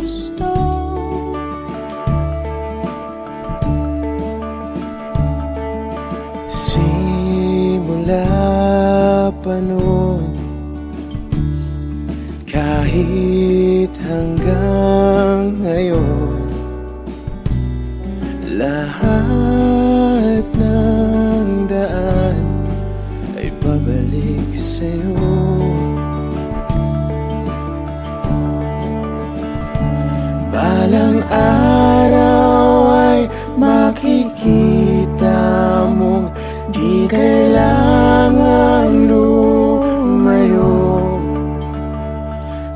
gusto. Simula pa noon, kahit hanggang ngayon, lahat ng daan ay pabalik sa'yo. Balang araw ay makikita mong di kailangang lumayo,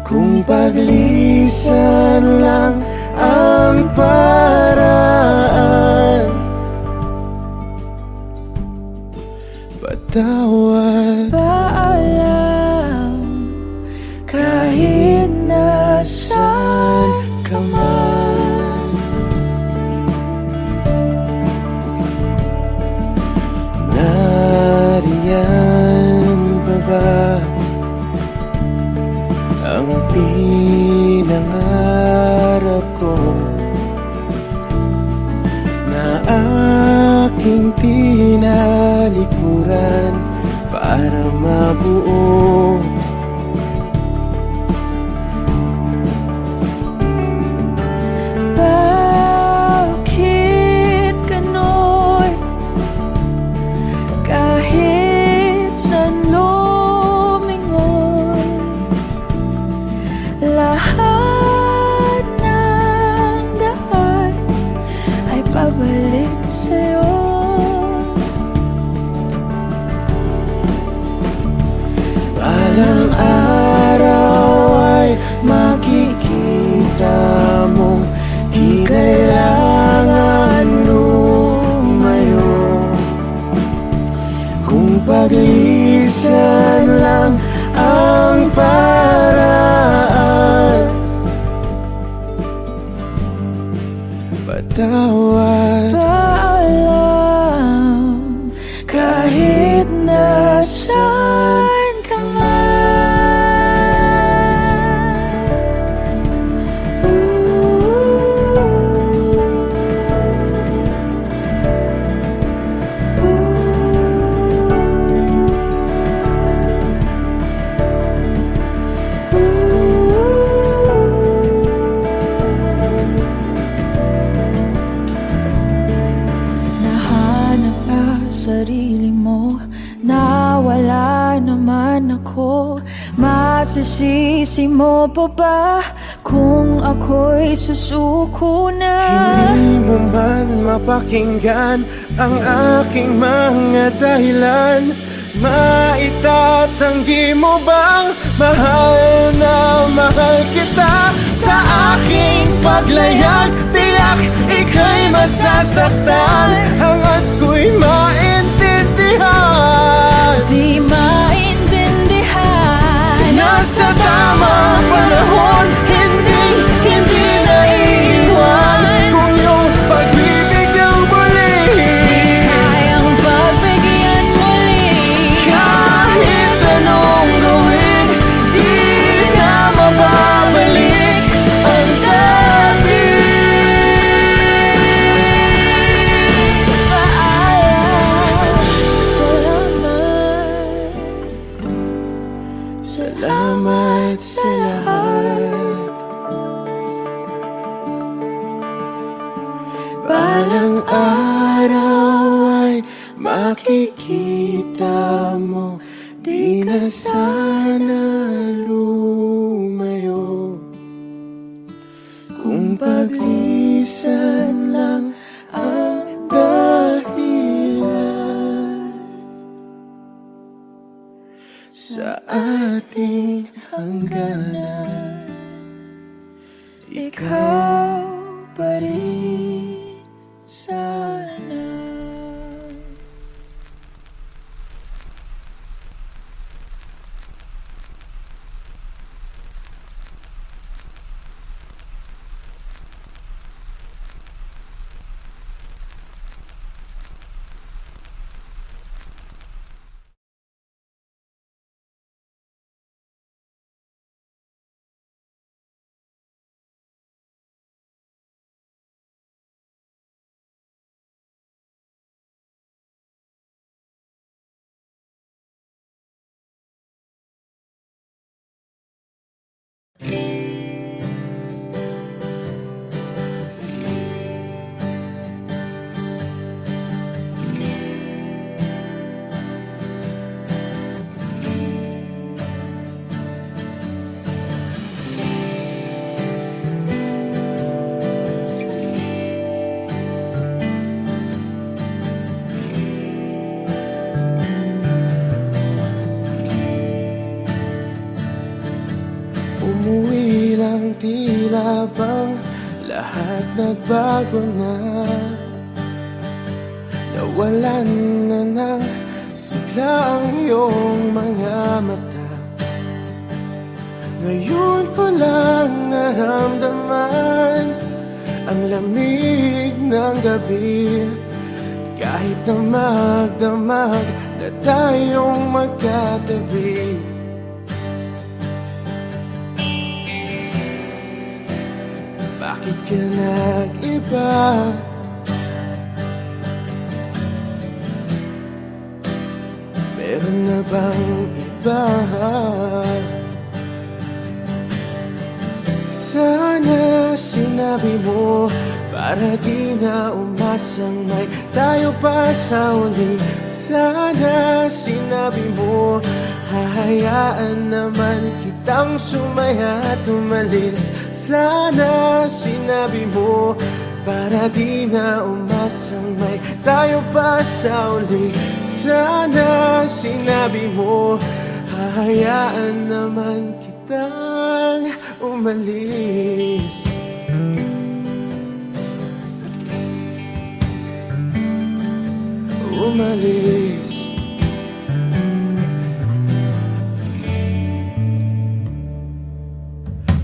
kung paglisan lang ang paraan. Patawad, Paalam, kahit nasaan ka man. Nariyan pa ba ang pinangarap ko na aking tinalikuran para mabuo? Bakit ganon? Kahit saan lumingon, lahat ng daan ay pabalik sa'yo. Balang araw ay makikita mong di kailangan lumayo, kung paglisan lang ang paraan. Patawad, Paalam, kahit nasaan ka man. Nahanap ka sarili mo, nawala naman ako. Masisisi mo pa ba kung ako'y susuko na? hindi mo man mapakinggan ang aking mga dahilan. Maitatanggi mo bang mahal na mahal kita? Sa aking paglayag, tiyak ika'y masasaktan, hangga't ko'y maintindihan. Di maintindihan, Nasa tamang panahon, hindi naiiwan. Kung iyong pag-ibig ang muli, kayang pagbigyan muli. kahit anong gawin, di na mababalik ang dati. Paalam, salamat. Salamat sa lahat. Balang araw ay makikita mo, di na sana lumayo, kung paglisan lang ang dahilan sa ating hangganan. Ikaw pa rin sana. Umuwi lang tila bang lahat nagbago na. Nawalan na ng sigla ang iyong mga mata. Ngayon ko lang naramdaman ang lamig ng gabi. Kahit na magdamag na tayong magkatabi. Bakit ka nag-iba? Meron na bang iba? Sana sinabi mo para di na umasang may tayo pa sa uli. Sana sinabi mo hahayaan naman kitang sumaya at umalis. Sana sinabi mo para di na umasang may tayo pa sa uli. Sana sinabi mo hahayaan naman kitang umalis. Umalis.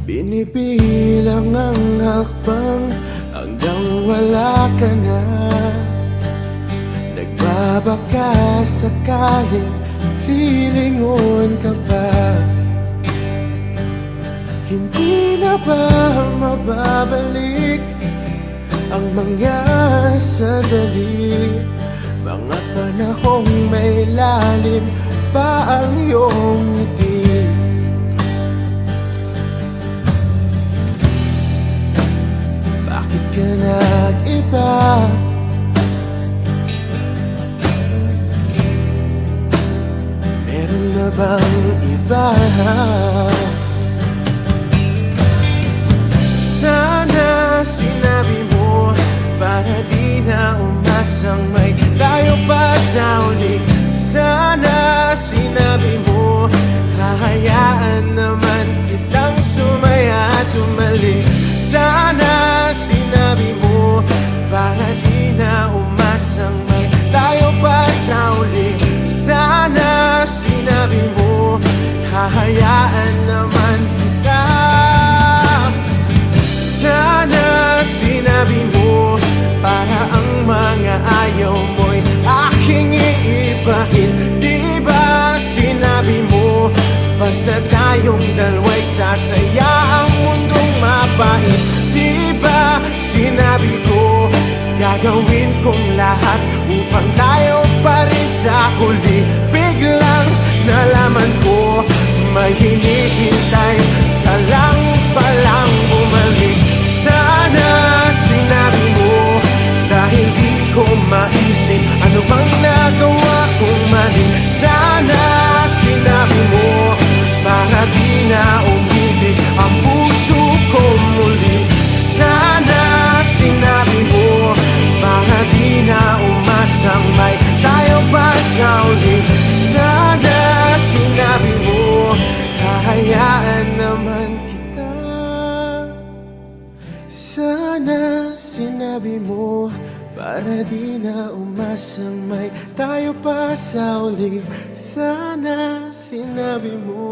Binibilang ang hakbang hanggang wala ka na. Nagbabaka sakaling lilingon ka pa. Hindi na ba mababalik ang mga sandali, mga panahong may lalim pa ang iyong ngiti? Bakit ka nag-iba? Meron na bang iba? Sana sinabi mo para di na umasang may tayo pa sa uli. Sana sinabi mo hahayaan naman kitang sumaya at umalis. Sana sinabi mo para di na umasang may tayo pa sa uli. Sana sinabi mo hahayaan naman kita. Sana sinabi mo para ang mga ayaw mo'y aking iibahin. Di ba sinabi mo basta tayong dalawa'y sasaya ang mundong mapait? Di ba sinabi ko gagawin kong lahat upang tayo pa rin sa huli? Biglang nalaman ko may hinihintay ka lang palang bumalik. Sana sinabi mo dahil di ko maisip ano bang nagawa kong mali. Sana sinabi mo para di na umibig ang puso ko muli. Sana sinabi mo para di na umasang may tayo pa sa uli. Sana sinabi mo hahayaan naman kita. Sana sinabi mo para di na umasang may tayo pa sa uli. Sana sinabi mo.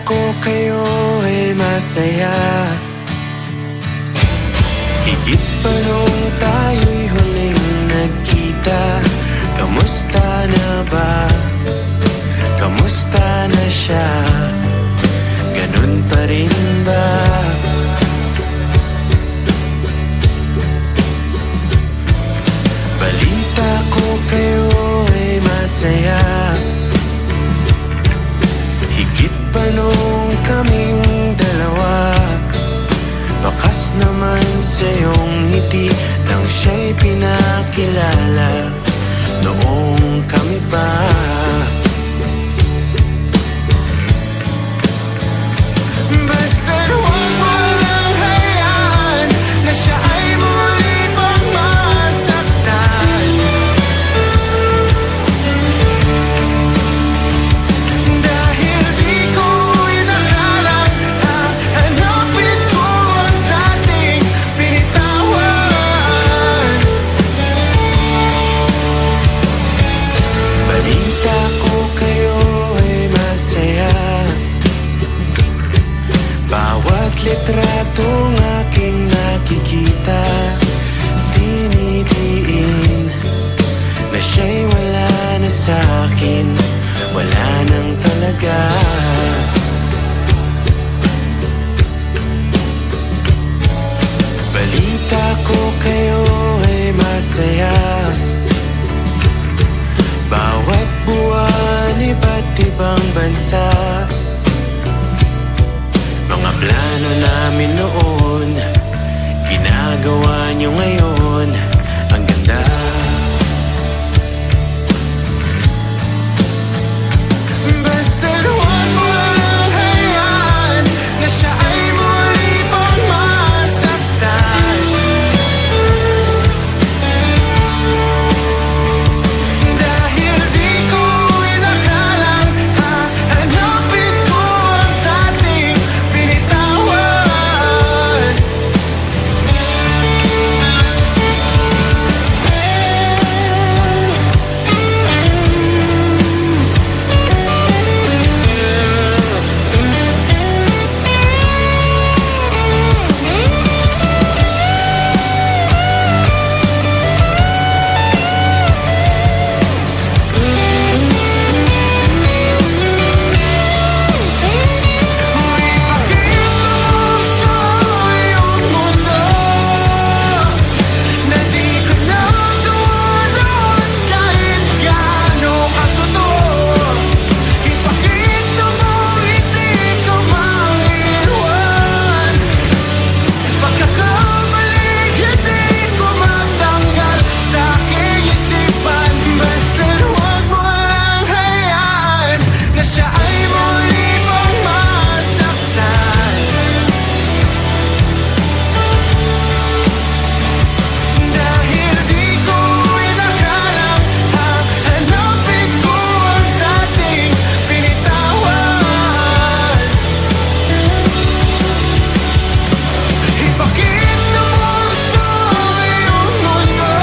Ko kayo ay masaya, higit pa nung tayo'y huling nagkita. Kamusta na ba? Kamusta na siya? Ganun pa rin ba? sa iyong ngiti nang siya'y pinakilala noong kami pa. Basta't huwag mo lang hayaan na siya ay muli pang masaktan. Dahil di ko inakalang hahanapin ko ang dating binitawan. Balita ko kayo ay masaya. Bawat litratong aking nakikita, dinidiin na siya'y wala na sa'kin, wala nang talaga. Balita ko kayo ay masaya. Bawat buwan iba't ibang bansa. Mga plano namin noon, ginagawa niyo ngayon. Ang ganda. Basta't huwag mo lang hayaan na siya ay muli pang masaktan. Dahil di ko inakalang hahanapin ko ang dating binitawan. Siya ay muli pang masaktan. Dahil di ko inakalang hahanapin ko ang dating binitawan. Ipakita mo sa iyong mundo.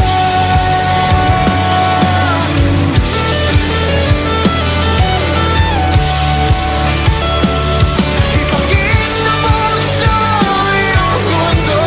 Ipakita mo sa iyong mundo.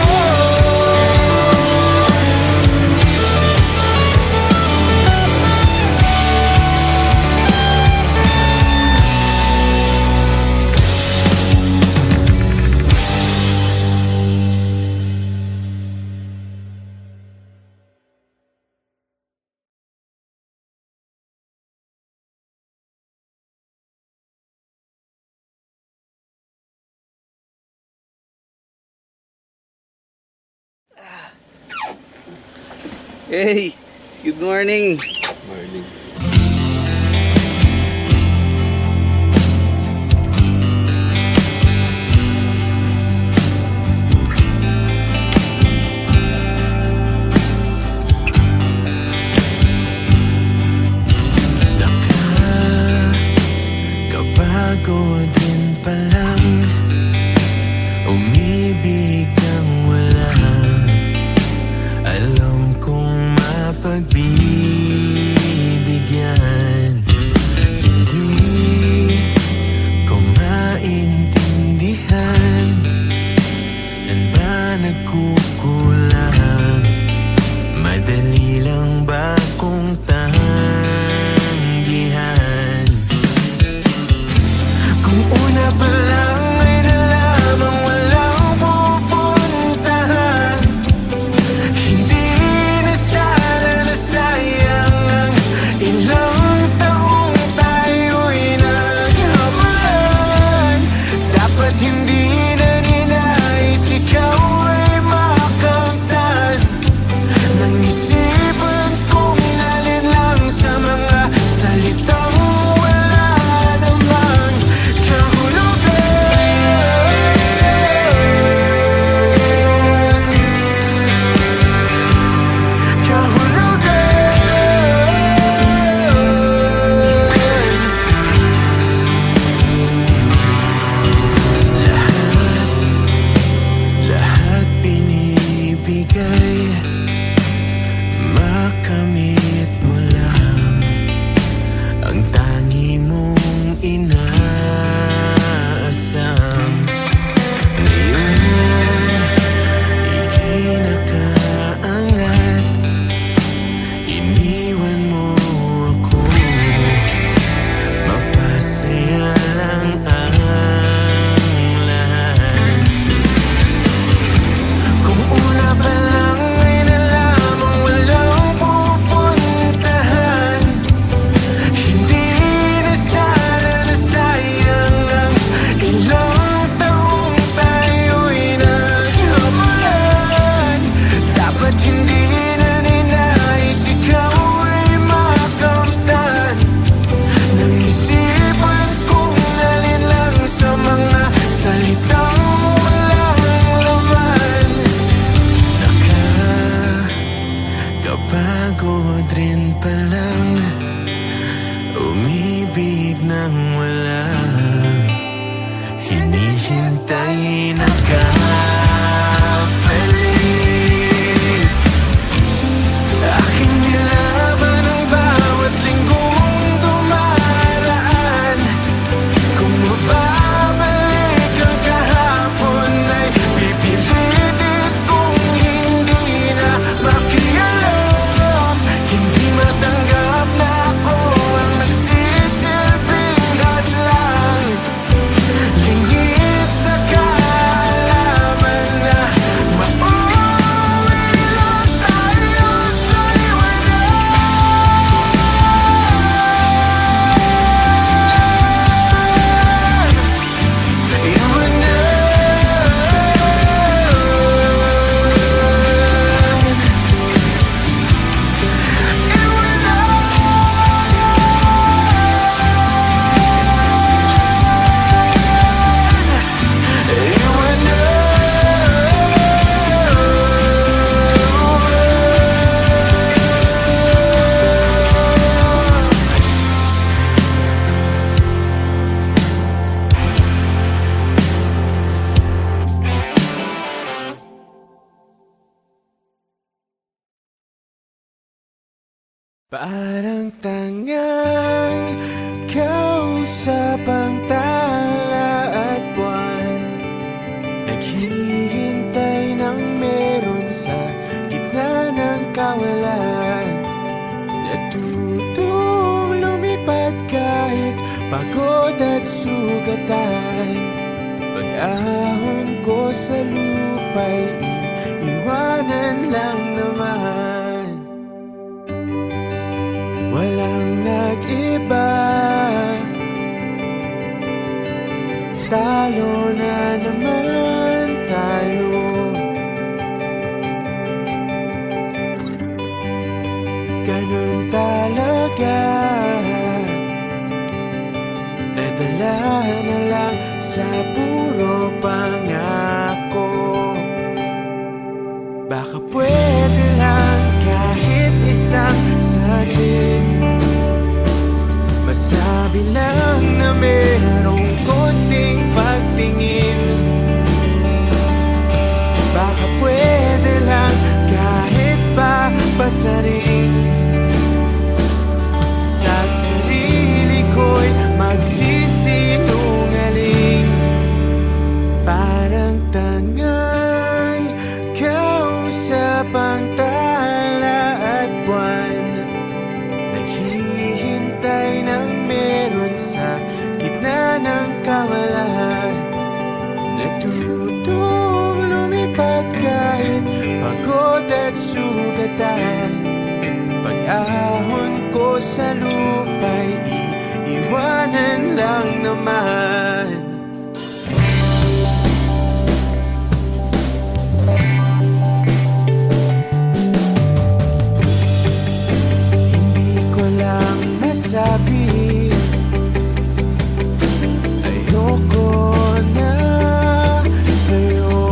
Hey, good morning. Morning. Nakakapagod din palang umibig ng wala. Alam kong mapagbibigyan. Hindi ko maintindihan saan ba nagkukulang. Madali lang ba kung tanggihan? Kung una pa lang ay nalamang walang pupuntahan, hindi na sana nasayang ang ilang taong tayo'y naghabulan. Dapat hindi na ninais ikaw ay makakapagpalit. Parang tangang kausap ang tala at buwan, naghihintay ng meron sa gitna ng kawalan. Natutong lumipad kahit pagod at sugatan. Pag-ahon ko sa lupa'y iiwanan lang naman. Walang nag-iba, talo na naman tayo. Ganun talaga, nadala na lang sa puro pangako. Baka pwede lang kahit isang saglit, masabi lang na merong konting pagtingin. Baka pwede lang kahit pa pasarin, sa sarili ko'y magsisinungaling. Parang tangang kausap ang tala at buwan, naghihintay ng meron sa gitna ng kawalan. Natutong lumipad kahit pagod at sugatan. Pag-ahon ko sa lupa'y iiwanan lang naman. Hindi ko lang masabi, ayoko na sa'yo.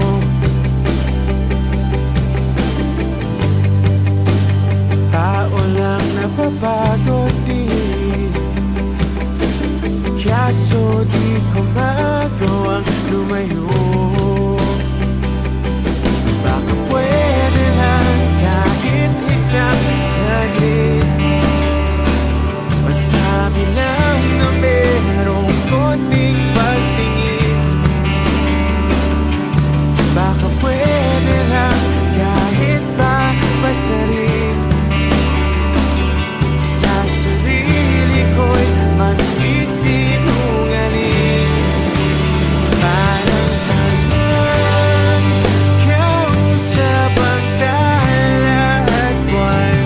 Tao lang napapagod din, kaso di ko magawang lumayo. Baka pwede lang kahit isang saglit, masabi lang na merong konting pagtingin. Baka pwede lang kahit pa pasarin, sa sarili ko'y magsisinungaling. Parang tangang kausap ang tala at buwan,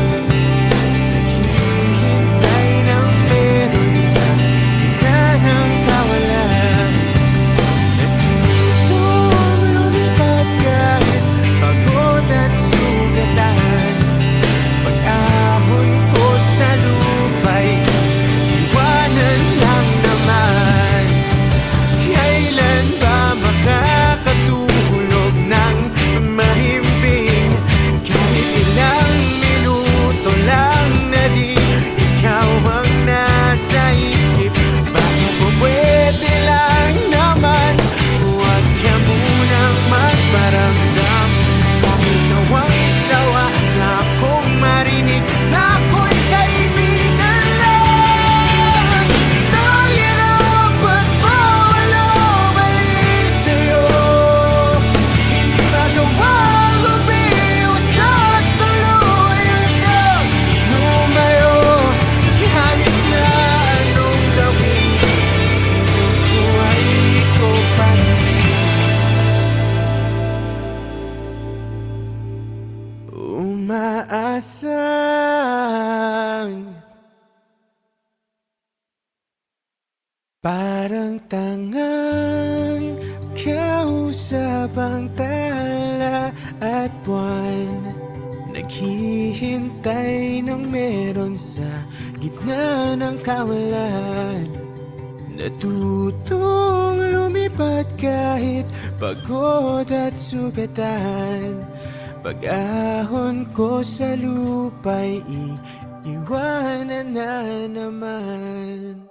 naghihintay ng meron sa gitna ng kawalan. Natutong lumipad kahit pagod at sugatan. Pag-ahon ko sa lupa'y iwanan lang naman. Kailan ba makakatulog ng mahimbing? Kahit ilang minuto lang na di ikaw ang nasa isip. Baka po pwede lang naman, huwag ka munang magparamdam. Dahil sawang-sawa na akong marinig na ako'y kaibigan lang. Dahil dapat bawal umalis sa'yo, hindi magawang lumiwas at tuluyan kang lumayo. Kahit na anong gawin, sinusuway ko pa rin. Umaasang parang tangang kausap ang tala at buwan, naghihintay ng meron sa gitna ng kawalan. Natutong lumipad kahit pagod at sugatan. Pag-ahon ko sa lupa'y iiwanan na naman.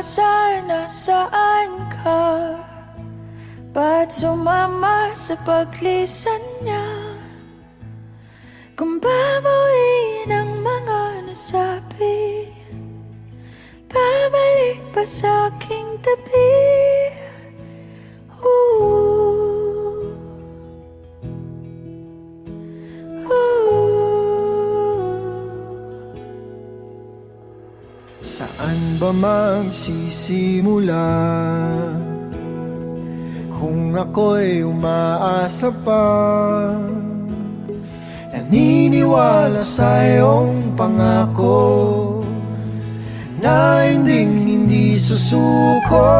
Pag-asa nasaan ka? Ba't sumama sa paglisan niya? Kung babawiin ang mga nasabi, babalik pa sa aking tabi. Ooh. Saan ba magsisimula? Kung ako'y umaasa pa, naniniwala sa iyong pangako na hindi susuko.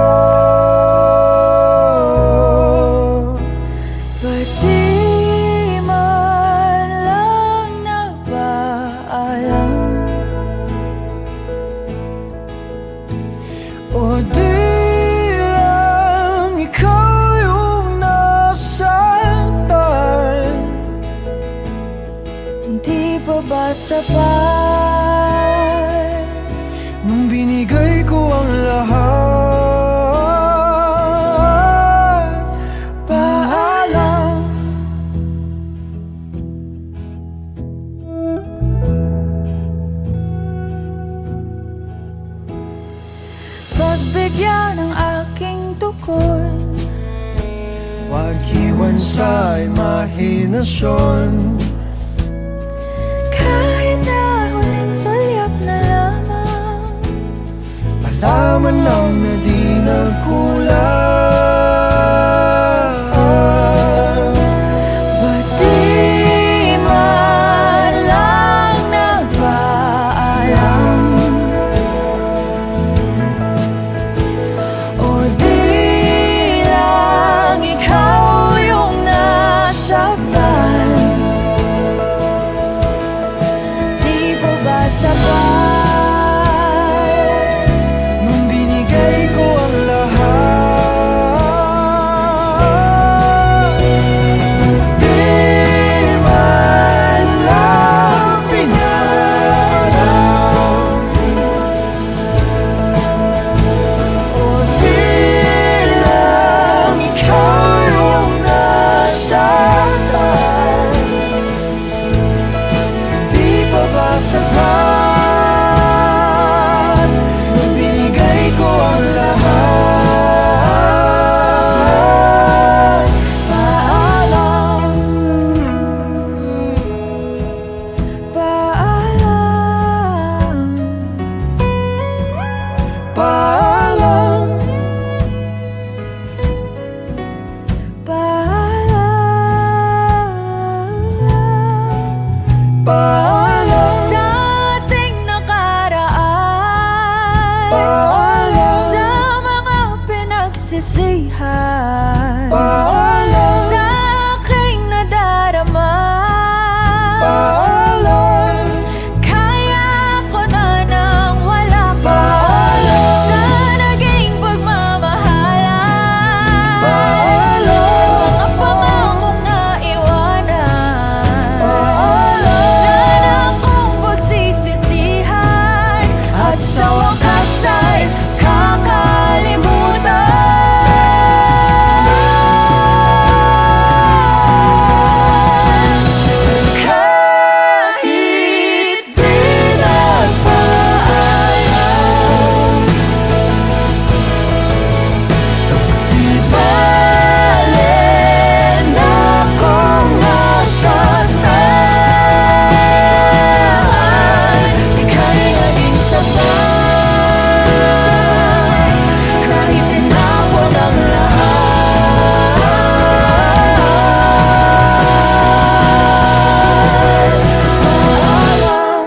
Ba't di man lang nagpaalam? O di lang ikaw yung nasaktan? Hindi pa ba sapat Nung binigay ko ang lahat? Paalam. pagbigyan ng aking tukod? Huwag iwan sa imahinasyon. Kahit na huling sulyap na lamang, Malaman lang na di nagkulang. ba't di man lang nagpaalam? O di lang ikaw yung nasaktan? Di pa ba sapat Nung binigay ko ang lahat? Di man lang pinalam. O di lang ikaw yung nasaktan? Di pa ba sapat? Nung binigay ko ang lahat? paalam? Paalam? Paalam. Paalam? Paalam. Sa ating nakaraan, Paalam. sa mga pinagsisihan, Paalam. sa aking nadarama, Paalam. kaya ko na nang wala pa Paalam. sa naging pagmamahalan, Paalam. sa mga pangakong naiwanan, Paalam. na akong pagsisisihan, at sa wakas ay kakalimutan. Kahit di nagpaalam, di bale na kung nasaktan. Ika'y naging sapat, kahit tinawag ang lahat. Paalam.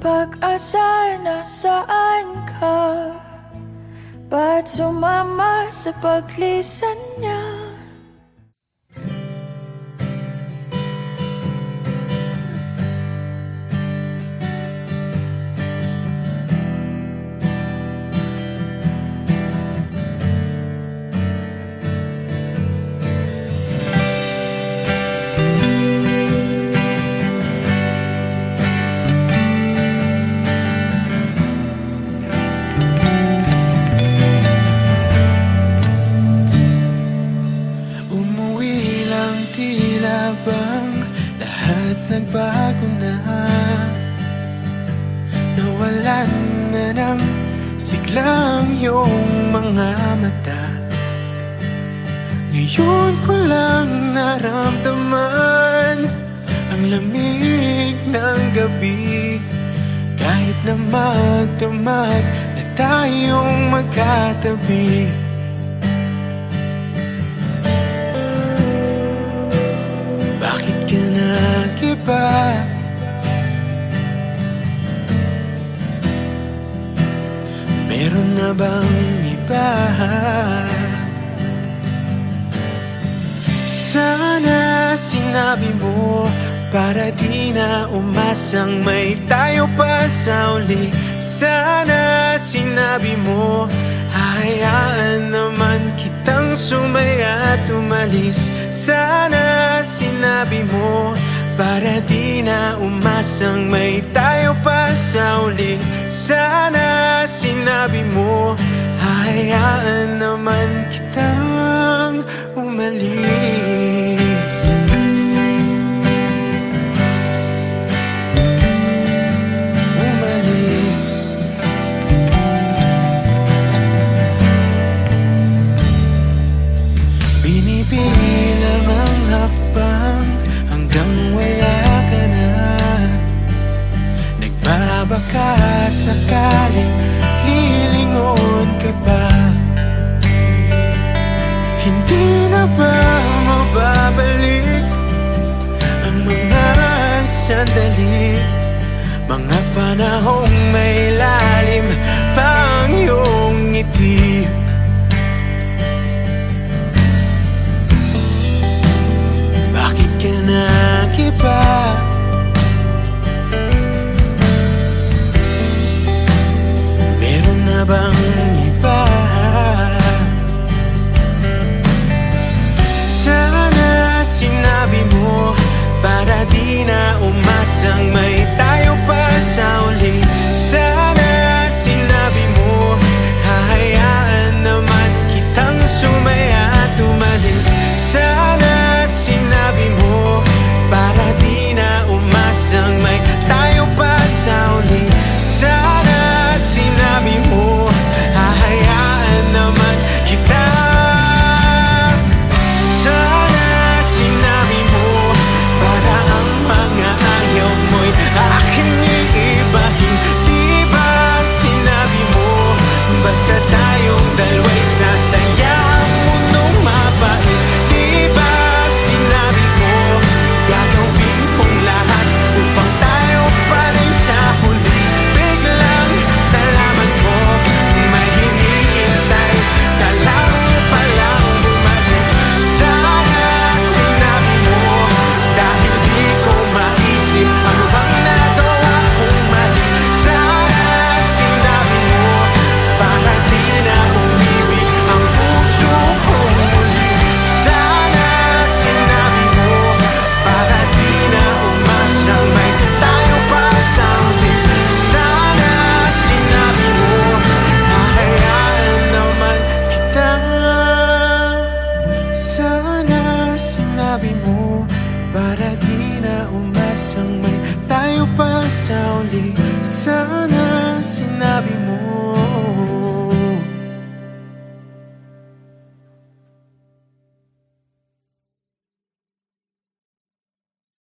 Pag-asa nasaan ka? Ba't sumama sa paglisan niya? nagbago na. Nawalan na ng siglang iyong mga mata. Ngayon ko lang naramdaman ang lamig ng gabi. Kahit na magdamag na tayong magkatabi. Bakit ka nag-iba? Meron na bang iba? Sana sinabi mo para di na umasang may tayo pa sa uli. Sana sinabi mo hayaan naman kitang sumaya at umalis. Sana sinabi mo para di na umasang may tayo pa sa uli. Sana sinabi mo hayaan naman kitang umalis. Binibilang ang hakbang hanggang wala ka na. Nagbabaka sakaling lilingon ka pa. Hindi na ba mababalik ang mga sandali, mga panahong may lalim pang iyong ngiti? Bakit ka nag-iba? Meron na bang iba? Sana sinabi mo para di na umasang may tayo pa sa uli. Sana sinabi mo hahayaan naman kitang sumaya at umalis. Sana sinabi mo para di na umasang may tayo pa sa uli. Sana sinabi mo hahayaan naman kita. Sana sinabi mo para ang mga ayaw mo'y aking iibahin. Di ba sinabi mo basta tayong dalawa'y sasaya ang mundong mapait? Di ba sinabi ko gagawin kong lahat upang tayo pa rin sa huli? Biglang nalaman ko may hinihintay ka lang palang bumalik. Sana sinabi mo dahil di ko maisip ano bang nagawa kong mali. Sana sinabi mo para di na umibig ang puso kong muli. Sana sinabi mo para di na umasang may tayo pa sa uli. Sana sinabi mo hahayaan naman kita. Sana sinabi mo para di na umasang may tayo pa sa uli. Sana sinabi mo